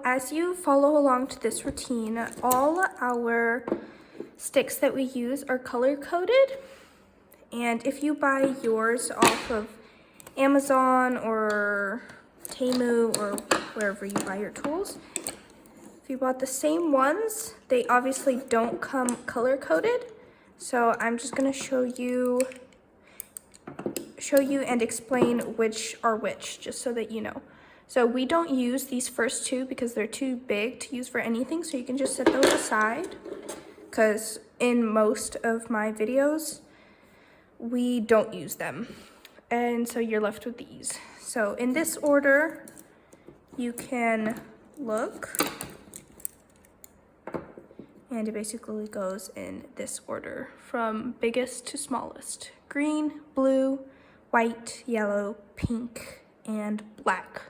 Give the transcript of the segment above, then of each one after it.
as you follow along to this routine, all our sticks that we use are color coded. And if you buy yours off of Amazon or Temu or wherever you buy your tools, if you bought the same ones, they obviously don't come color coded. So I'm just gonna show you and explain which are which, just so that you know. So we don't use these first two because they're too big to use for anything, so you can just set those aside, because in most of my videos, we don't use them. And so you're left with these. So in this order, you can look, and it basically goes in this order from biggest to smallest: green, blue, white, yellow, pink, and black,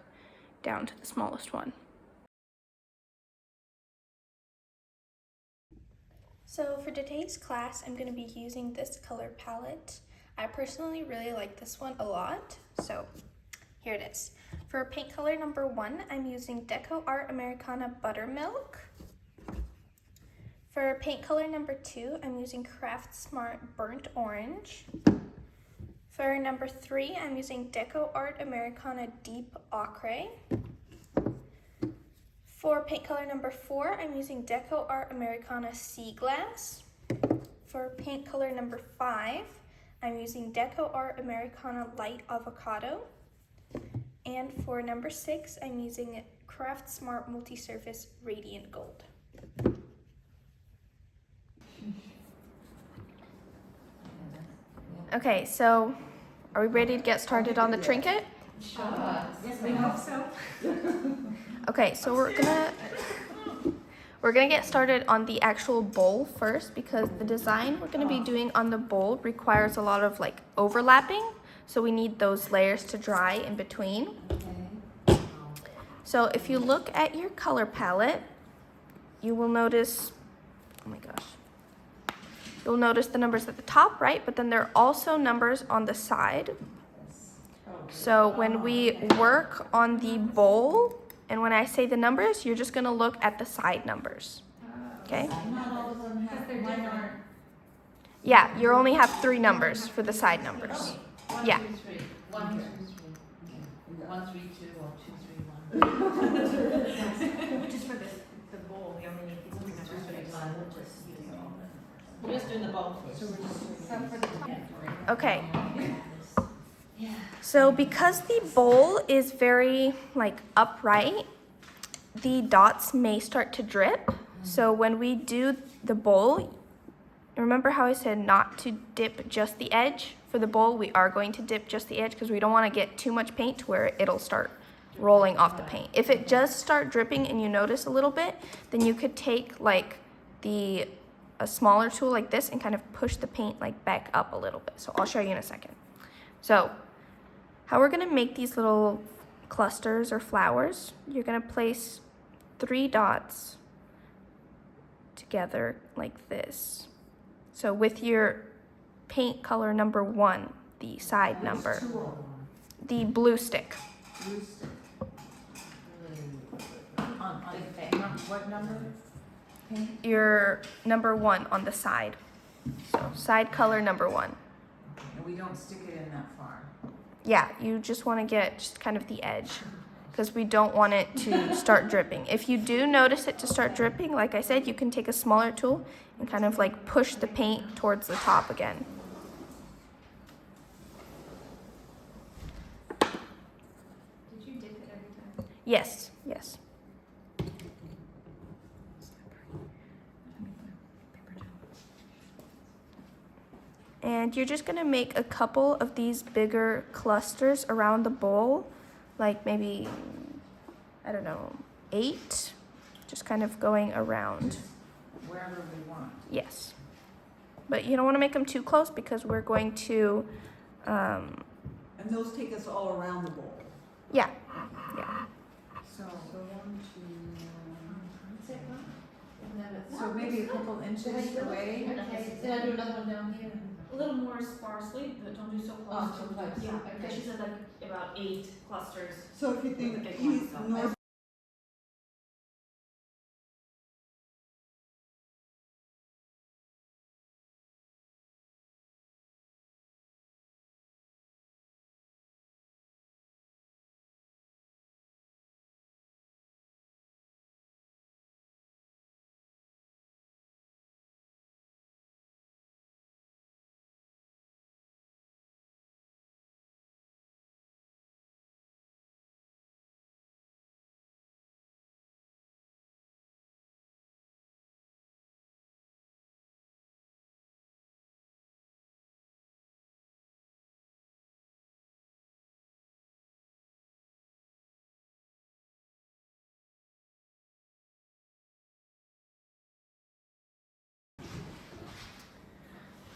down to the smallest one. So for today's class, I'm going to be using this color palette. I personally really like this one a lot, so here it is. For paint color number 1, I'm using Deco Art Americana Buttermilk. For paint color number 2, I'm using Craft Smart Burnt Orange. For number 3, I'm using Deco Art Americana Deep Ochre. For paint color number 4, I'm using Deco Art Americana Sea Glass. For paint color number 5, I'm using Deco Art Americana Light Avocado. And for number 6, I'm using Craft Smart Multi-Surface Radiant Gold. Okay, so are we ready to get started on the trinket? Sure. Yes, we hope so. Okay, so we're gonna get started on the actual bowl first, because the design we're gonna be doing on the bowl requires a lot of like overlapping, so we need those layers to dry in between. Okay. So if you look at your color palette, you will notice, oh my gosh, you'll notice the numbers at the top, right? But then there are also numbers on the side. So when we work on the bowl, and when I say the numbers, you're just gonna look at the side numbers, okay? Not all of them have, mine aren't. Yeah, you only have 3 numbers for the side numbers. Yeah. 1, 2, 3. 1, 2, 3. 1, 3, 2, or 2, 3, 1. Just for the bowl, we only need these 3 numbers. 2, 3, 1. We're just doing the bowl first. Okay. So because the bowl is very like upright, the dots may start to drip. So when we do the bowl, remember how I said not to dip just the edge? For the bowl, we are going to dip just the edge because we don't want to get too much paint to where it'll start rolling off the paint. If it does start dripping and you notice a little bit, then you could take like a smaller tool like this and kind of push the paint like back up a little bit. So I'll show you in a second. So how we're gonna make these little clusters or flowers, you're gonna place 3 dots together like this. So with your paint color number 1, the side number, the blue stick. Blue stick. On what number? Pink? Your number 1 on the side. So side color number 1. And we don't stick it in that far. Yeah, you just want to get just kind of the edge, because we don't want it to start dripping. If you do notice it to start dripping, like I said, you can take a smaller tool and kind of like push the paint towards the top again. Did you dip it every time? Yes, yes. And you're just gonna make a couple of these bigger clusters around the bowl, like maybe, I don't know, 8, just kind of going around. Wherever we want. Yes. But you don't wanna make them too close because we're going to, And those take us all around the bowl. yeah, yeah. So, so maybe a couple inches away. Then I do another one down here. A little more sparsely, but don't do so close. Oh, too close. Yeah, Okay. because she said like about 8 clusters. So if you With the think big ones, east, so- north,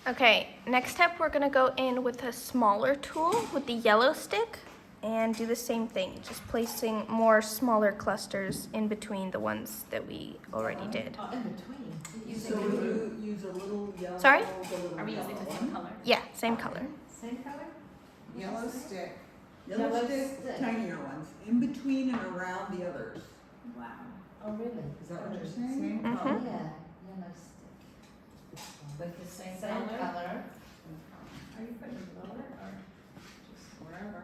Okay, next step we're gonna go in with a smaller tool with the yellow stick and do the same thing, just placing more smaller clusters in between the ones that we already did. Oh, in between. So you use a little yellow. Sorry? the little Are we using the yellow same one. color? Yeah, same color. Same color? Yellow stick. Yellow Yellow stick, stick. tinier ones, in between and around the others. Wow. Oh, really? Is that what you're saying? Same color. Mhm. Yeah, yellow stick. With the same Same color? color. Are you putting it lower or? Just wherever.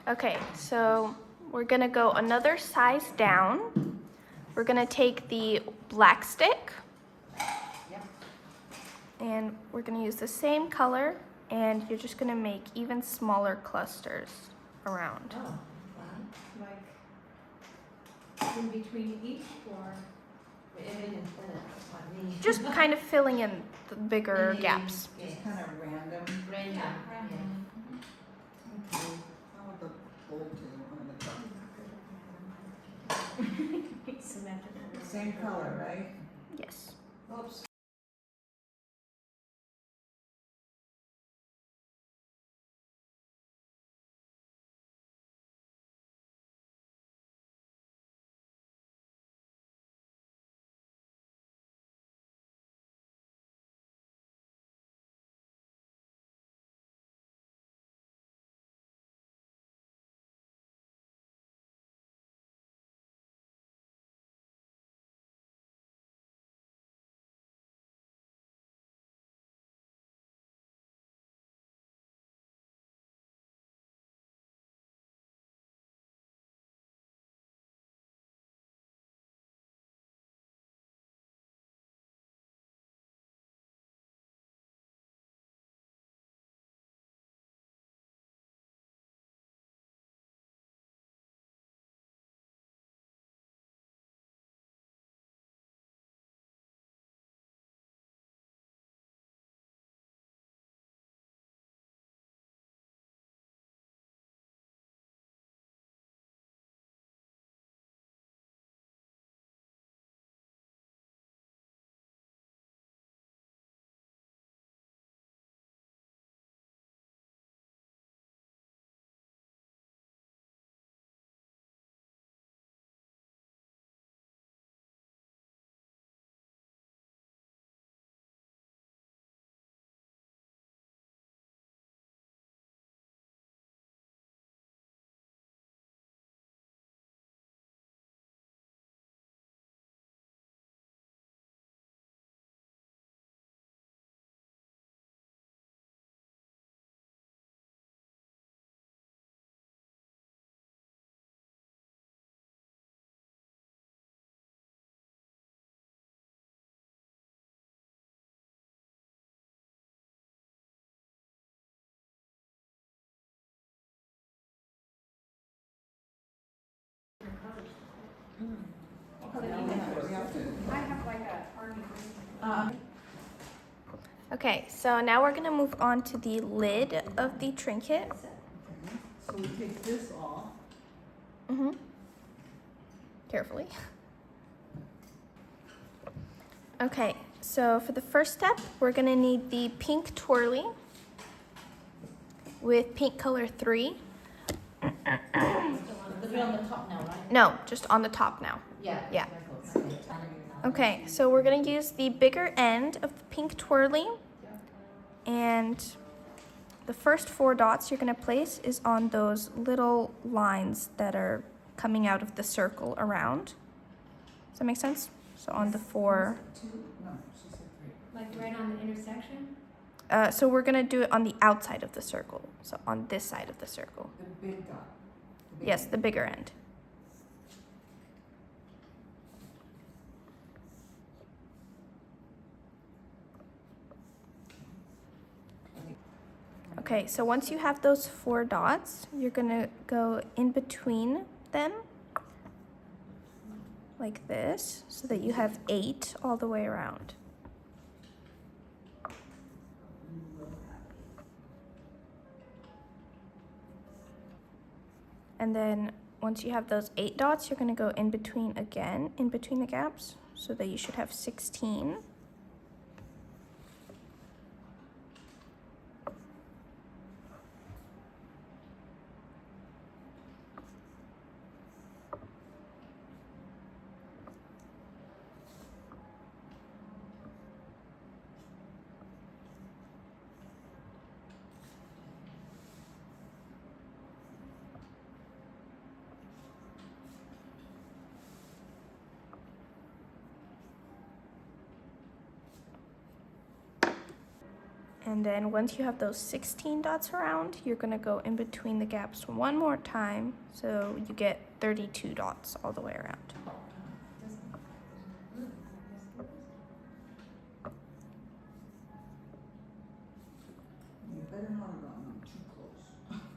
Okay, so we're gonna go another size down. We're gonna take the black stick. Yep. And we're gonna use the same color, and you're just gonna make even smaller clusters around. Oh, wow. Like in between each or? If you can fit it, that's what I mean. Just kind of filling in the bigger In the- gaps. Yes. Just kind of random. Random, Yeah, yeah. random. Okay. How about the bold tail on the top? Symmetrical. Same color, right? Yes. Oops. Now we have to. I have like a army green. Okay, so now we're gonna move on to the lid of the trinket. Okay, so we take this off. Mm-hmm. Carefully. Okay, so for the first step, we're gonna need the pink twirly with pink color 3. It'll be on the top now, right? No, just on the top now. Yeah. Yeah. Okay. Okay, so we're gonna use the bigger end of the pink twirly, and the first 4 dots you're gonna place is on those little lines that are coming out of the circle around. Does that make sense? So on the 4. No, she said 3. Like right on the intersection? So we're gonna do it on the outside of the circle. So on this side of the circle. The big dot. The big Yes, one. the bigger end. Okay, so once you have those 4 dots, you're gonna go in between them like this, so that you have 8 all the way around. And then once you have those 8 dots, you're gonna go in between again, in between the gaps, so that you should have 16. And then once you have those 16 dots around, you're gonna go in between the gaps one more time, so you get 32 dots all the way around. You better not have gotten them too close.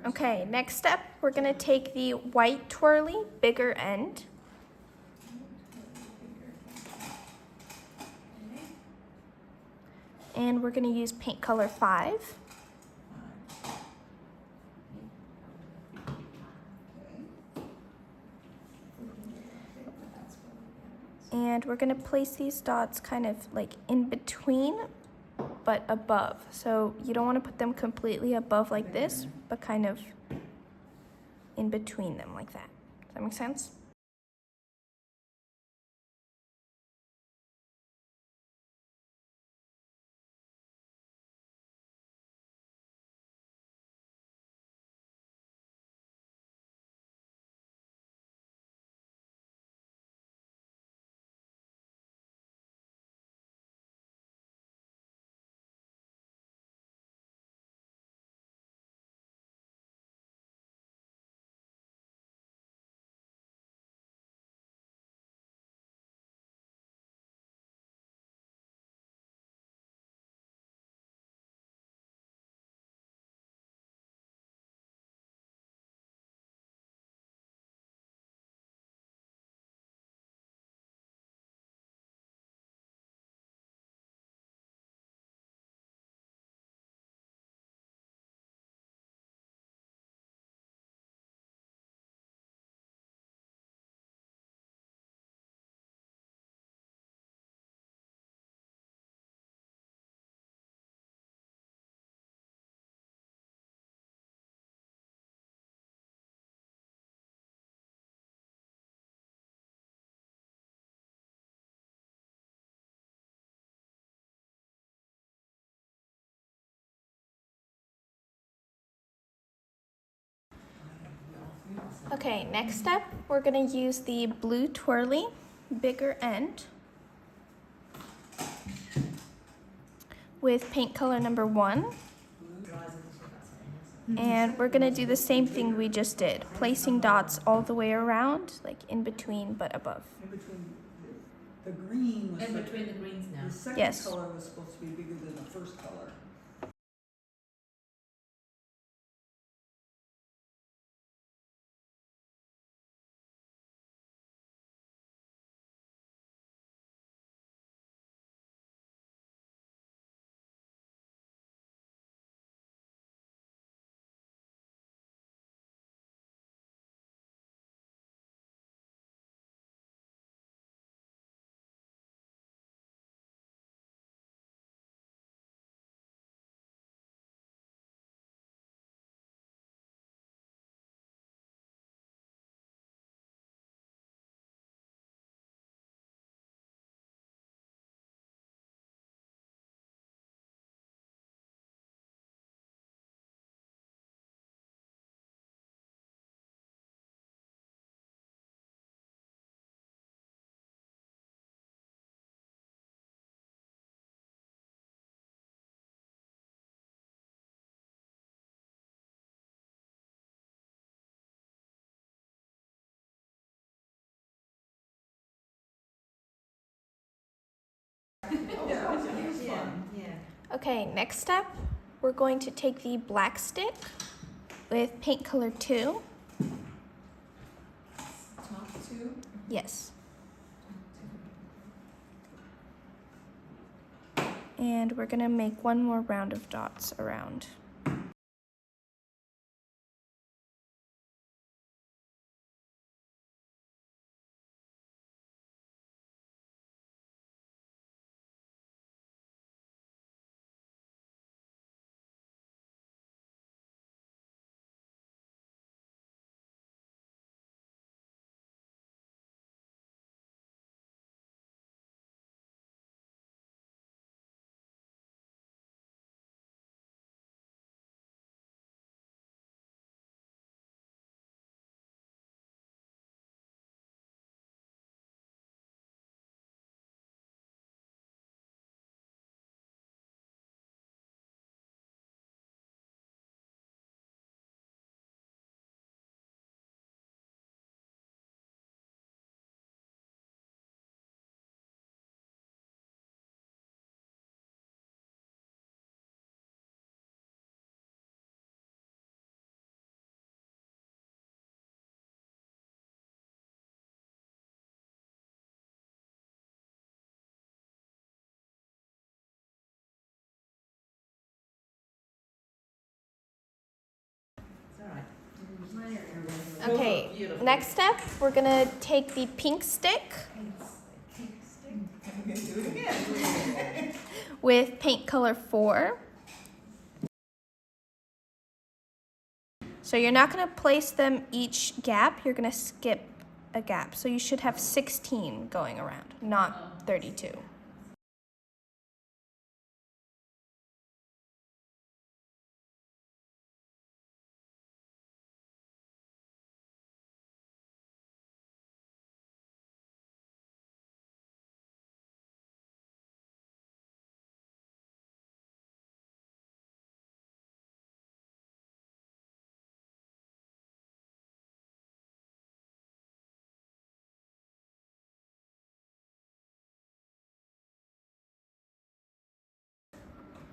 Okay, next step, we're gonna take the white twirly, bigger end, and we're gonna use paint color 5. And we're gonna place these dots kind of like in between, but above. So you don't wanna put them completely above like this, but kind of in between them like that. Does that make sense? Okay, next step, we're gonna use the blue twirly, bigger end, with paint color number 1. And we're gonna do the same thing we just did, placing dots all the way around, like in between but above. In between, the green was In the, between the greens now. the second Yes. color was supposed to be bigger than the first color. Yeah, it was fun. Okay, next step, we're going to take the black stick with paint color 2. Top two. Yes. And we're gonna make one more round of dots around. It's all right. Okay, Beautiful. next step, we're gonna take the pink stick Okay, do it again. with paint color 4. So you're not gonna place them each gap, you're gonna skip a gap. So you should have 16 going around, not 32.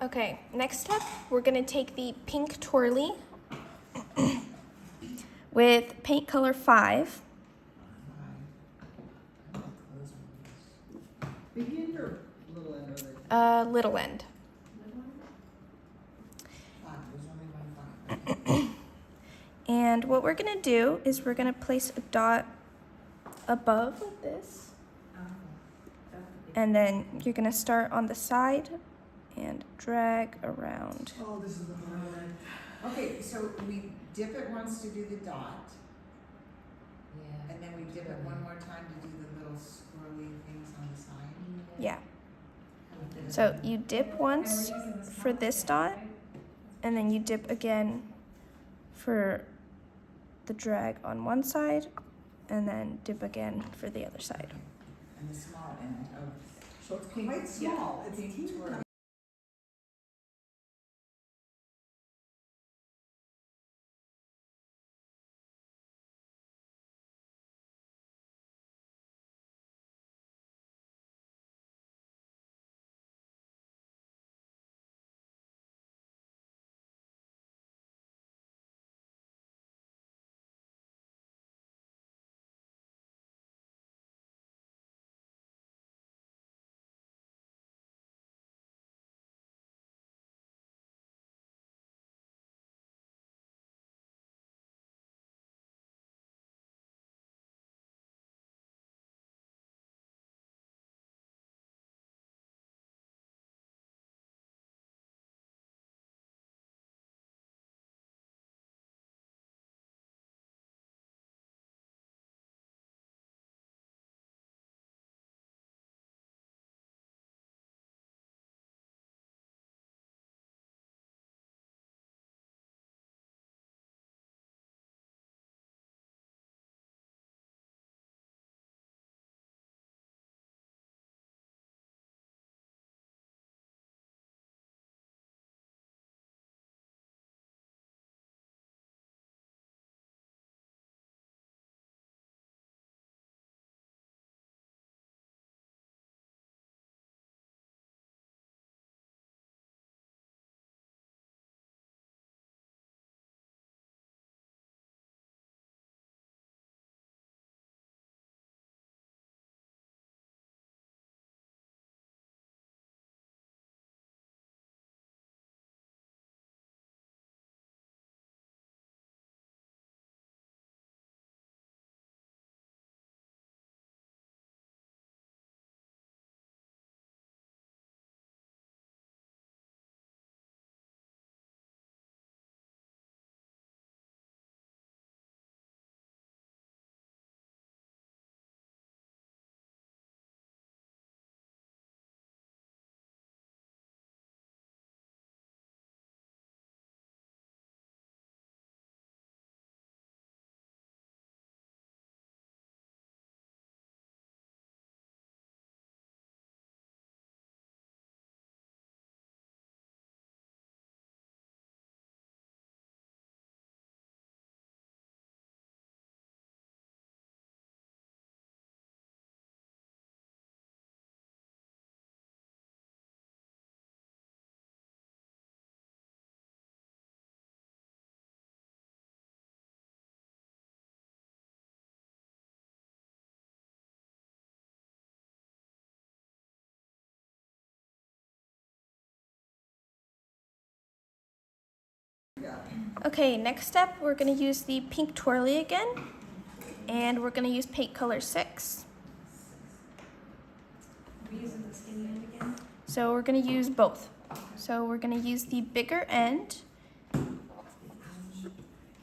Okay, next step, we're gonna take the pink twirly with paint color 5. Big end or little end are they? Little end. And what we're gonna do is we're gonna place a dot above like this, and then you're gonna start on the side and drag around. Oh, this is the hard one. Okay, so we dip it once to do the dot, Yeah. and then we dip it one more time to do the little swirly things on the side. Yeah. So you dip once for this dot, and then you dip again for the drag on one side, and then dip again for the other side. And the small end of. So it's quite small, it's pink teeny twirly. Okay, next step, we're gonna use the pink twirly again, and we're gonna use paint color 6. Are we using the skinny end again? So we're gonna use both. So we're gonna use the bigger end.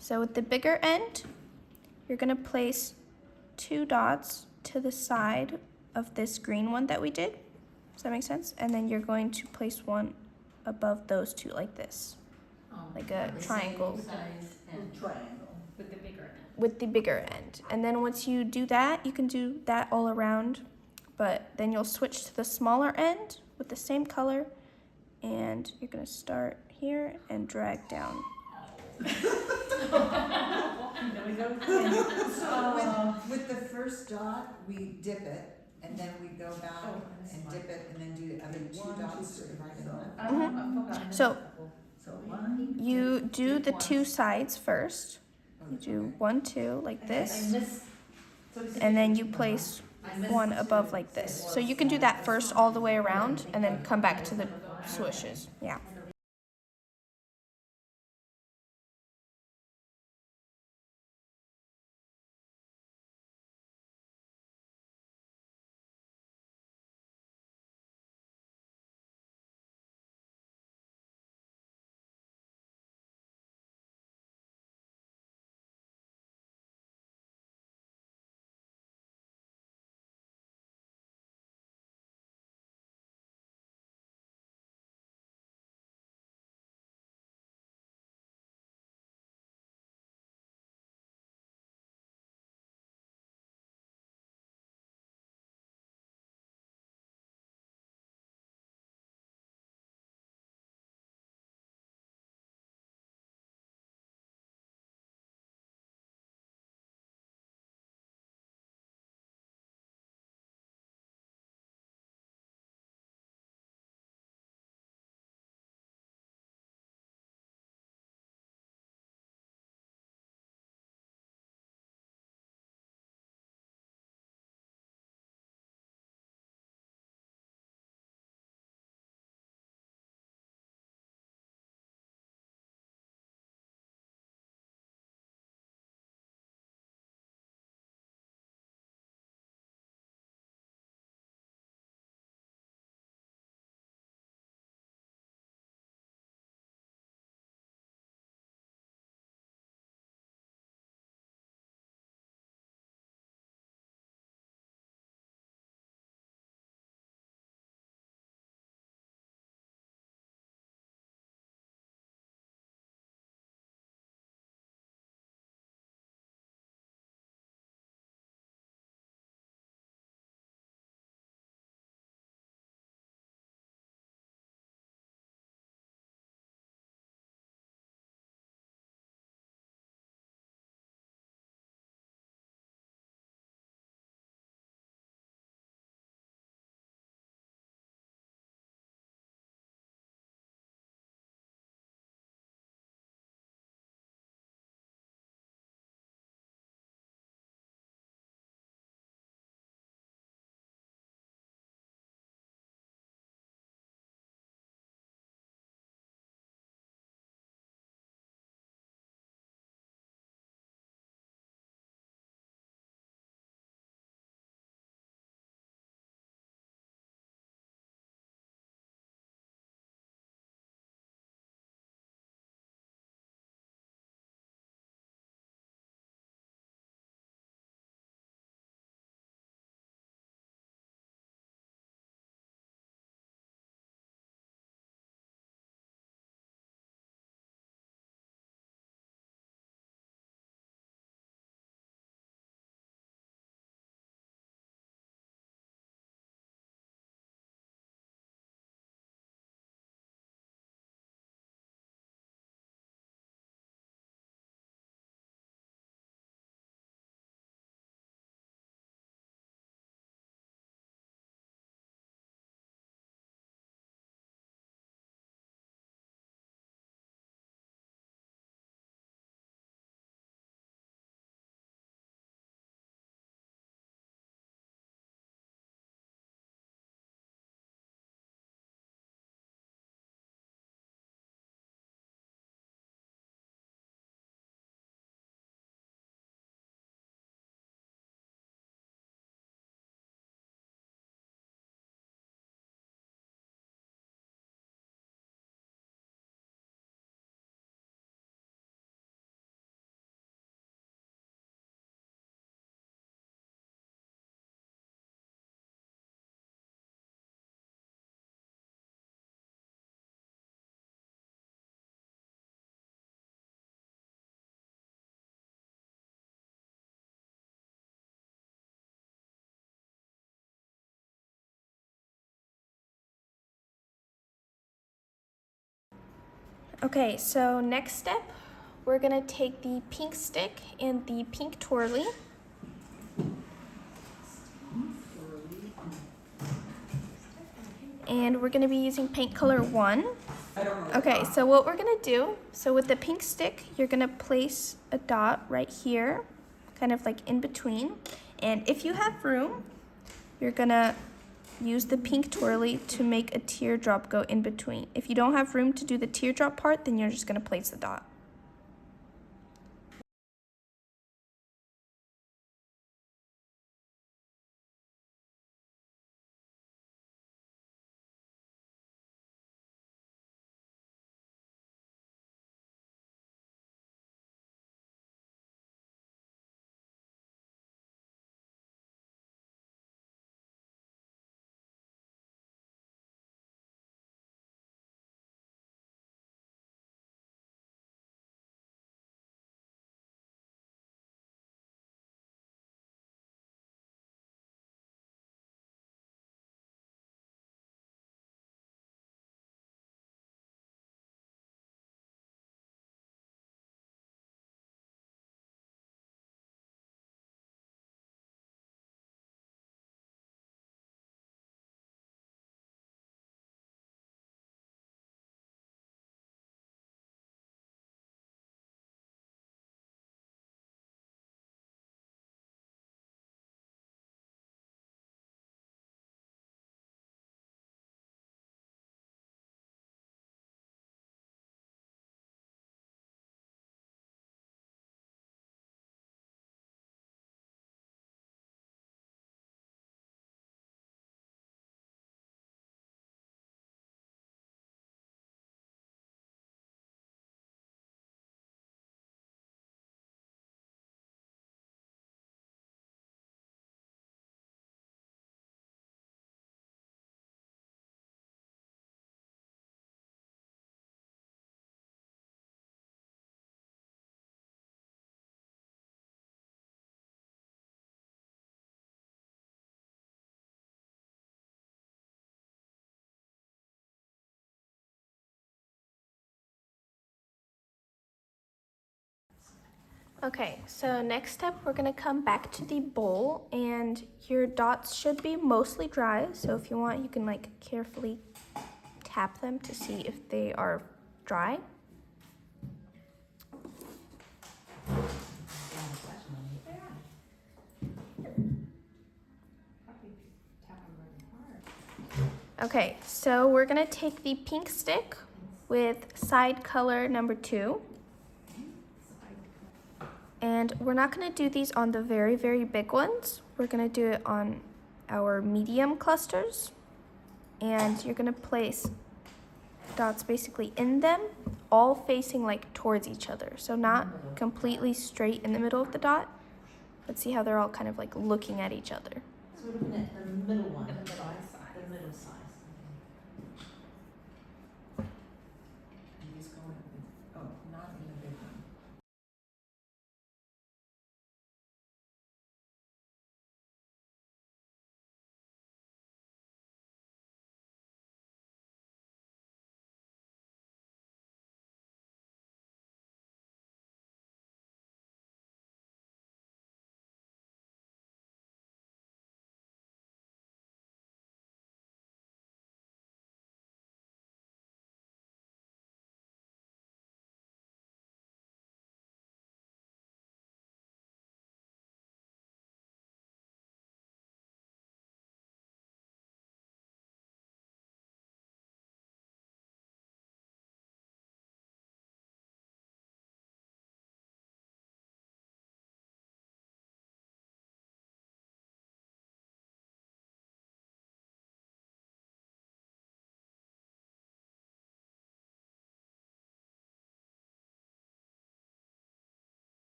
So with the bigger end, you're gonna place 2 dots to the side of this green one that we did. Does that make sense? And then you're going to place one above those 2 like this, like a The same triangle size and- Triangle. With the bigger end. with the bigger end. And then once you do that, you can do that all around, but then you'll switch to the smaller end with the same color, and you're gonna start here and drag down. So with the first dot, we dip it, and then we go back Oh, that's and smart. dip it, and then do the other 2 1, 2, dots 3, right in so. that. Mhm. So- So 1, You do the 2 once. sides first. You do 1, 2 like this, missed. and then you place one above like this. So you can do that first all the way around, and then come back to the swishes. Yeah. Okay, so next step, we're gonna take the pink stick and the pink twirly. And we're gonna be using paint color 1. I don't know. Okay, so what we're gonna do, so with the pink stick, you're gonna place a dot right here, kind of like in between. And if you have room, you're gonna use the pink twirly to make a teardrop go in between. If you don't have room to do the teardrop part, then you're just gonna place the dot. Okay, so next step, we're gonna come back to the bowl, and your dots should be mostly dry. So if you want, you can like carefully tap them to see if they are dry. Okay, so we're gonna take the pink stick with side color number 2. And we're not gonna do these on the very, very big ones. We're gonna do it on our medium clusters. And you're gonna place dots basically in them, all facing like towards each other. So not completely straight in the middle of the dot, but see how they're all kind of like looking at each other. So we're looking at the middle one. The middle size.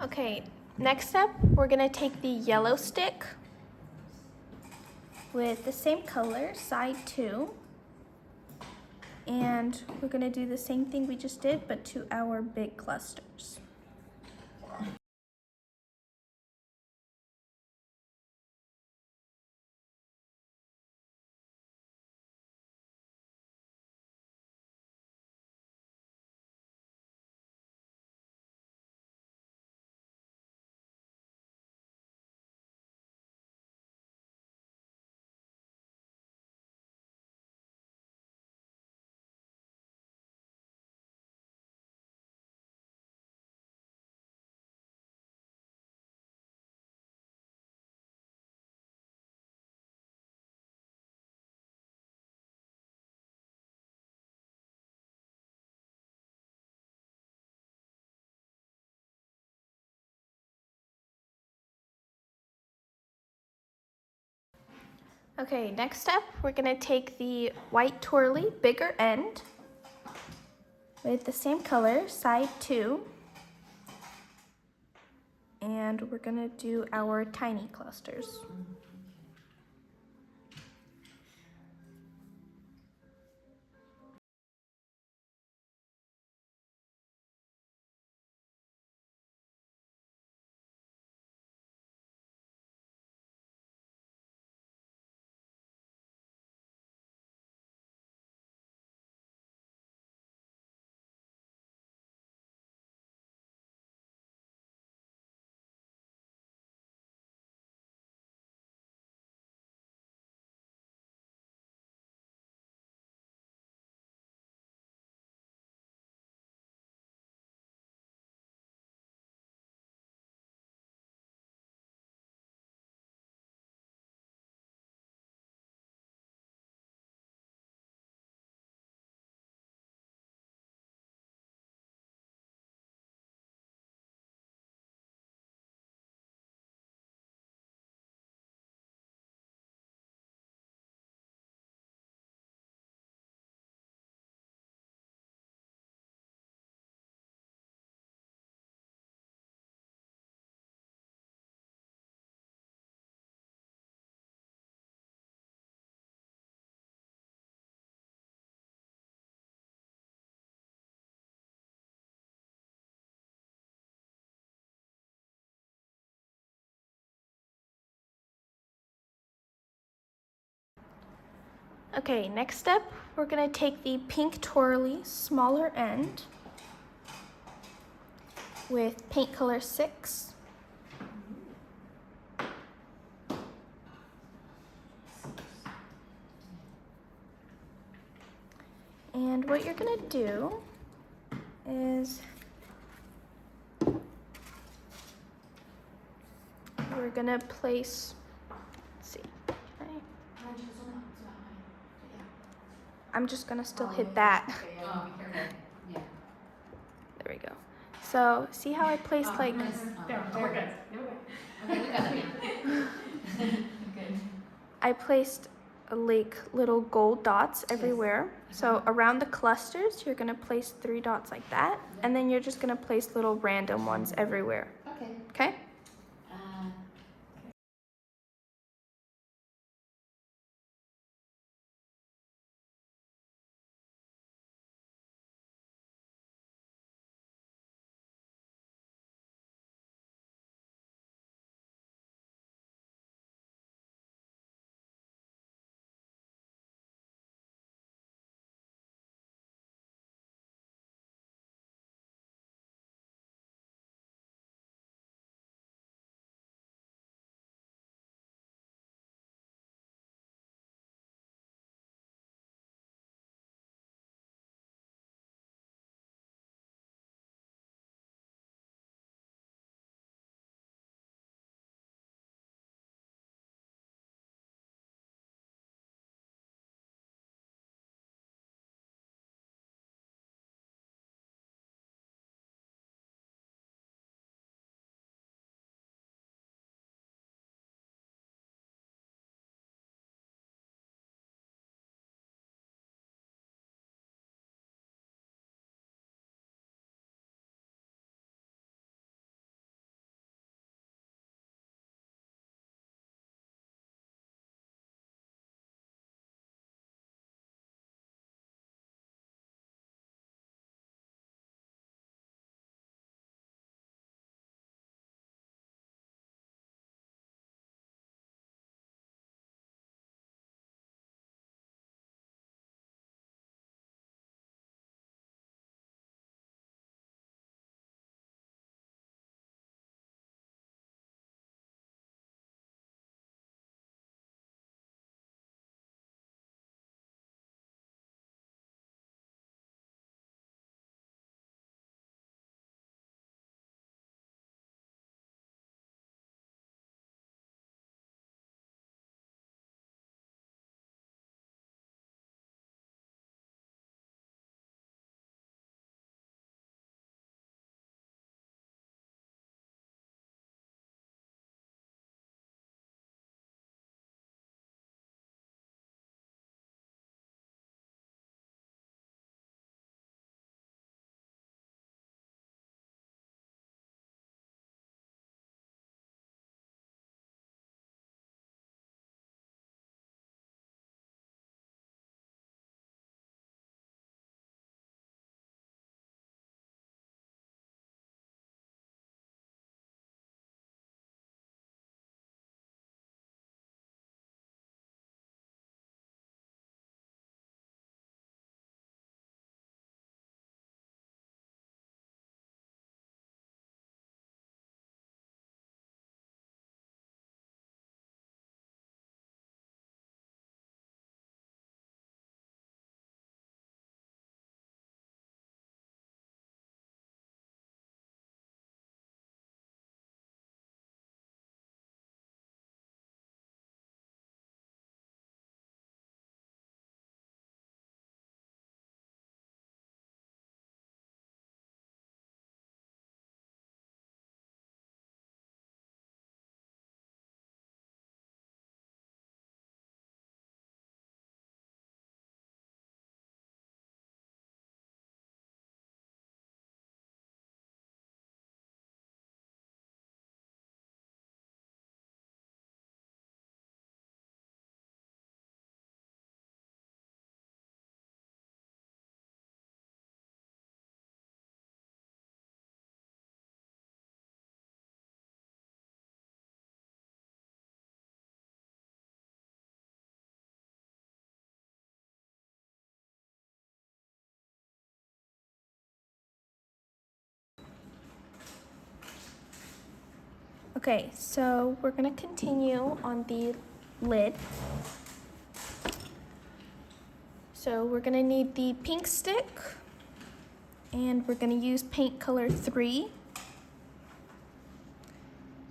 Okay, next up, we're gonna take the yellow stick with the same color, side 2. And we're gonna do the same thing we just did, but to our big clusters. Okay, next step, we're gonna take the white twirly, bigger end, with the same color, side 2. And we're gonna do our tiny clusters. Okay, next step, we're gonna take the pink twirly, smaller end, with paint color 6. And what you're gonna do is we're gonna place, let's see, okay. I'm just gonna still hit that. Oh, okay, yeah. There we go. So see how I placed like, There, we're good. No way. Okay, we got it now. Good. I placed like little gold dots everywhere. So around the clusters, you're gonna place 3 dots like that. And then you're just gonna place little random ones everywhere, Okay. okay? Okay, so we're gonna continue on the lid. So we're gonna need the pink stick, and we're gonna use paint color 3.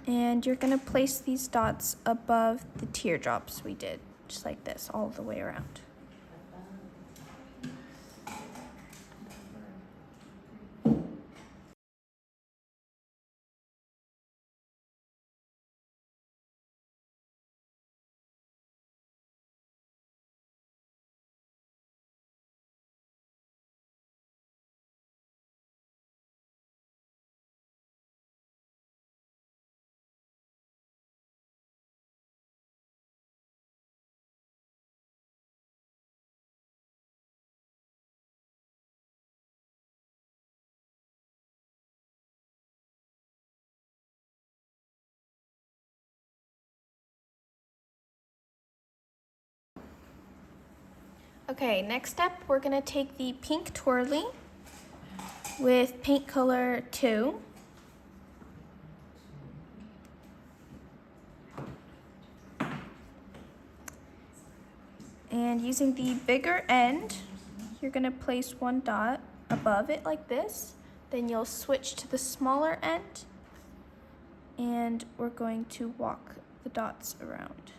And you're gonna place these dots above the teardrops we did, just like this, all the way around. Okay, next step, we're gonna take the pink twirly with paint color 2. And using the bigger end, you're gonna place 1 dot above it like this. Then you'll switch to the smaller end, and we're going to walk the dots around.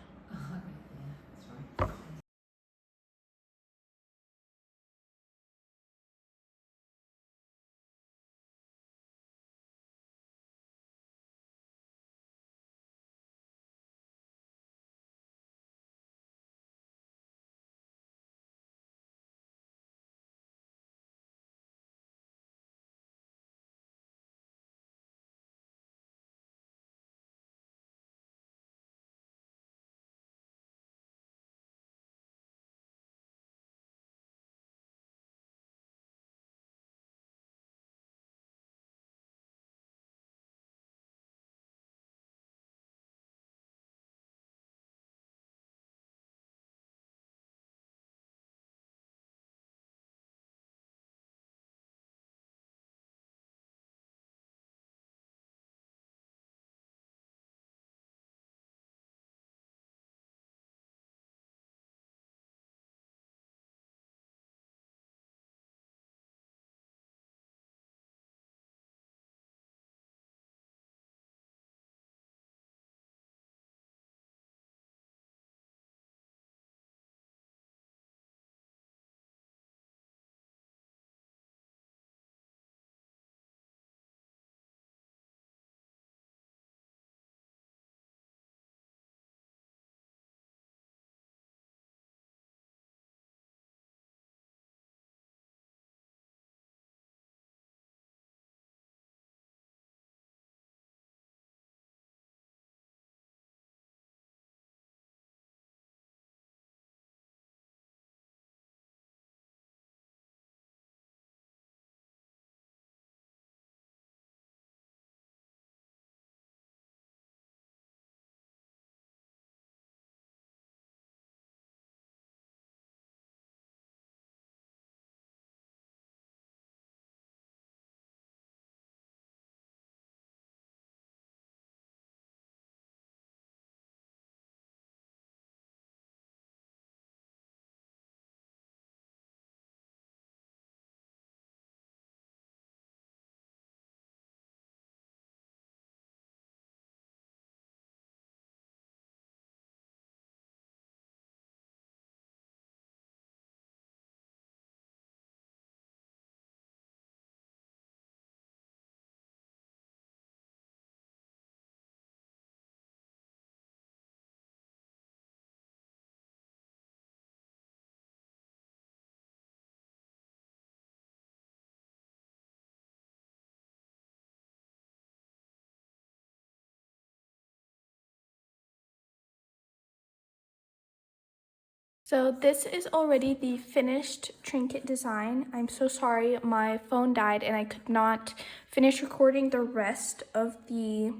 So this is already the finished trinket design. I'm so sorry, my phone died and I could not finish recording the rest of the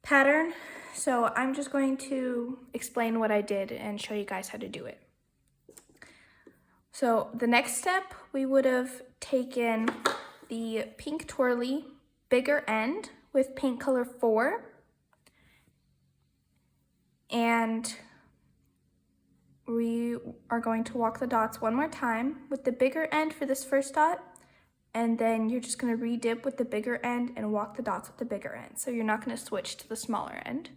pattern. So I'm just going to explain what I did and show you guys how to do it. So the next step, we would have taken the pink twirly, bigger end, with paint color 4. And we are going to walk the dots one more time with the bigger end for this first dot, and then you're just going to re-dip with the bigger end and walk the dots with the bigger end. So you're not going to switch to the smaller end.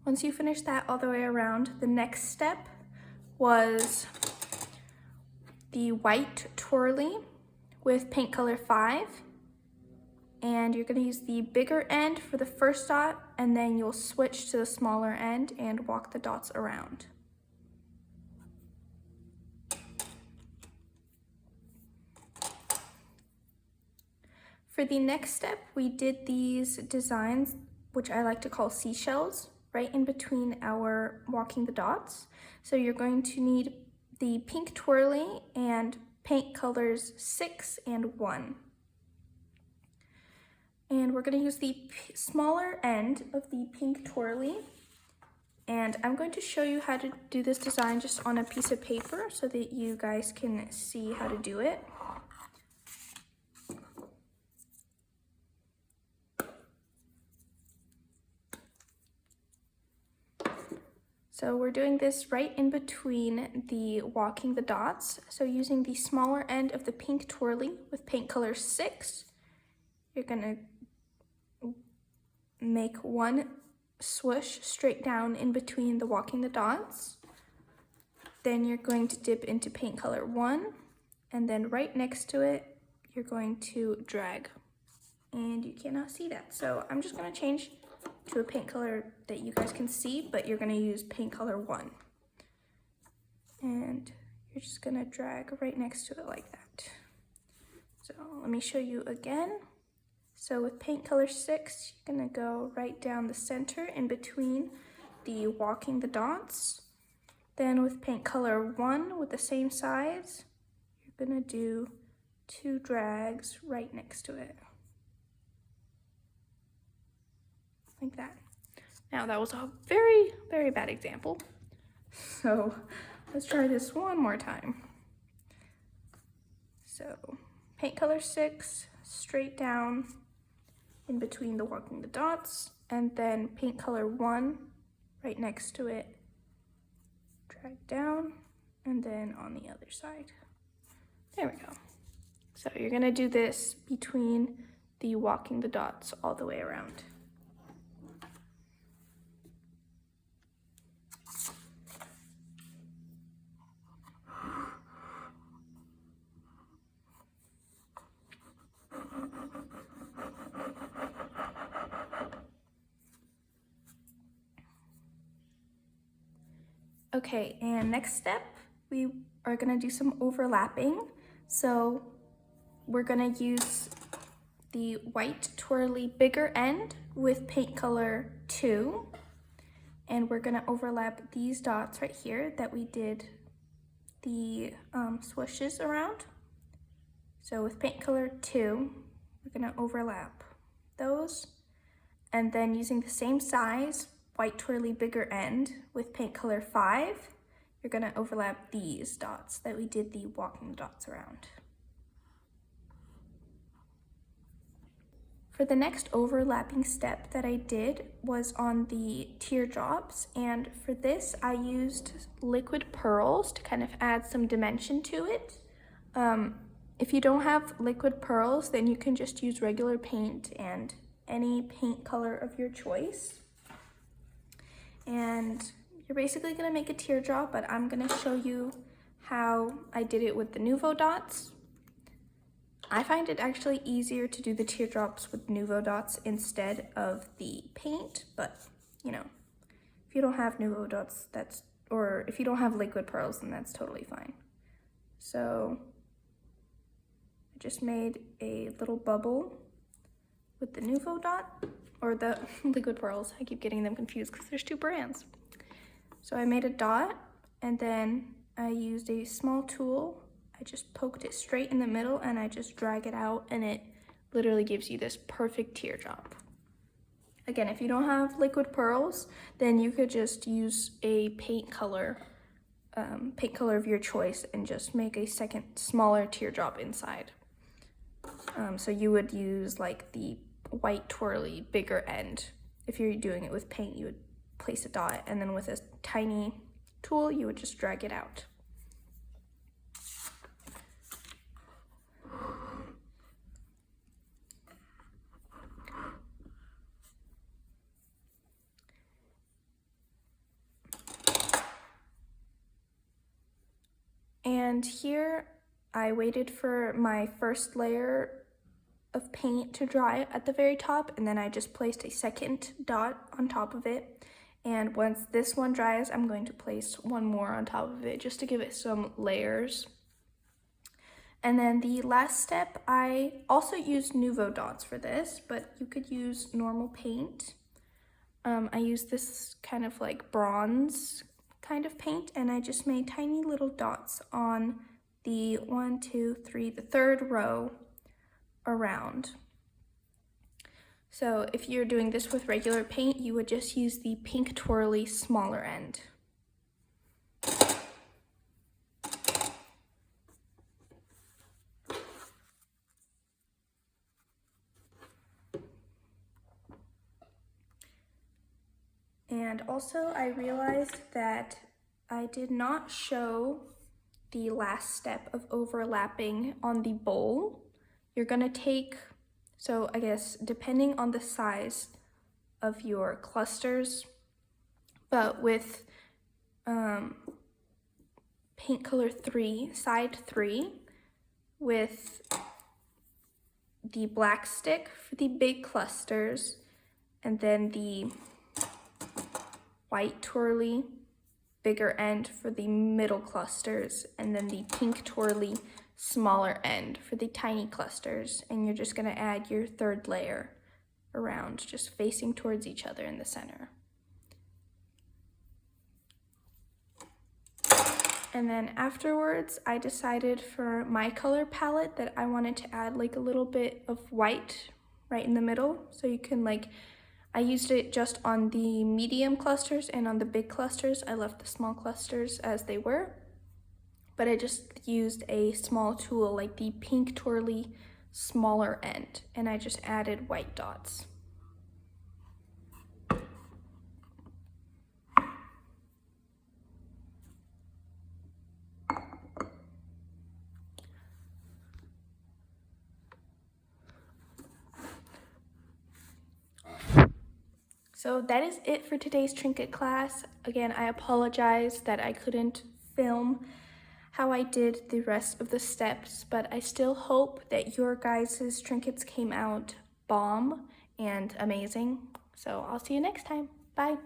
Once you finish that all the way around, the next step was the white twirly with paint color 5. And you're going to use the bigger end for the first dot, and then you'll switch to the smaller end and walk the dots around. For the next step, we did these designs, which I like to call seashells, right in between our walking the dots. So you're going to need the pink twirly and paint colors 6 and 1. And we're going to use the smaller end of the pink twirly. And I'm going to show you how to do this design just on a piece of paper so that you guys can see how to do it. So we're doing this right in between the walking the dots. So using the smaller end of the pink twirly with paint color 6, you're going to make one swoosh straight down in between the walking the dots. Then you're going to dip into paint color 1, and then right next to it, you're going to drag. And you cannot see that. So I'm just going to change to a paint color that you guys can see, but you're going to use paint color 1. And you're just going to drag right next to it like that. So let me show you again. So with paint color 6, you're going to go right down the center in between the walking the dots. Then with paint color 1 with the same size, you're going to do 2 drags right next to it. Like that. Now that was a very, very bad example. So let's try this one more time. So paint color 6, straight down in between the walking the dots, and then paint color 1 right next to it, drag down, and then on the other side. There we go. So you're gonna do this between the walking the dots all the way around. Okay, and next step, we are gonna do some overlapping. So we're gonna use the white twirly bigger end with paint color 2, and we're gonna overlap these dots right here that we did the swooshes around. So with paint color 2, we're gonna overlap those, and then using the same size white twirly bigger end with paint color 5, you're gonna overlap these dots that we did the walking dots around. For the next overlapping step that I did was on the teardrops, and for this I used liquid pearls to kind of add some dimension to it. If you don't have liquid pearls, then you can just use regular paint and any paint color of your choice. And you're basically gonna make a teardrop, but I'm gonna show you how I did it with the Nuvo dots. I find it actually easier to do the teardrops with Nuvo dots instead of the paint, but you know, if you don't have Nuvo dots, or if you don't have liquid pearls, then that's totally fine. So I just made a little bubble with the Nuvo dot, or the liquid pearls. I keep getting them confused because there's 2 brands. So I made a dot, and then I used a small tool. I just poked it straight in the middle, and I just drag it out, and it literally gives you this perfect teardrop. Again, if you don't have liquid pearls, then you could just use a paint color of your choice and just make a second smaller teardrop inside. So you would use like the white twirly bigger end. If you're doing it with paint, you would place a dot, and then with a tiny tool, you would just drag it out. And here I waited for my first layer of paint to dry at the very top, and then I just placed a second dot on top of it. And once this one dries, I'm going to place one more on top of it just to give it some layers. And then the last step, I also used Nuvo dots for this, but you could use normal paint. I used this kind of like bronze kind of paint, and I just made tiny little dots on the the third row around. So if you're doing this with regular paint, you would just use the pink twirly smaller end. And also I realized that I did not show the last step of overlapping on the bowl. You're gonna take, so I guess depending on the size of your clusters, but with paint color 3, side 3, with the black stick for the big clusters, and then the white twirly bigger end for the middle clusters, and then the pink twirly smaller end for the tiny clusters. And you're just going to add your third layer around, just facing towards each other in the center. And then afterwards, I decided for my color palette that I wanted to add like a little bit of white right in the middle. So you can like, I used it just on the medium clusters, and on the big clusters, I left the small clusters as they were. But I just used a small tool like the pink twirly smaller end, and I just added white dots. So that is it for today's Trinket class. Again, I apologize that I couldn't film how I did the rest of the steps, but I still hope that your guys' trinkets came out bomb and amazing. So I'll see you next time. Bye.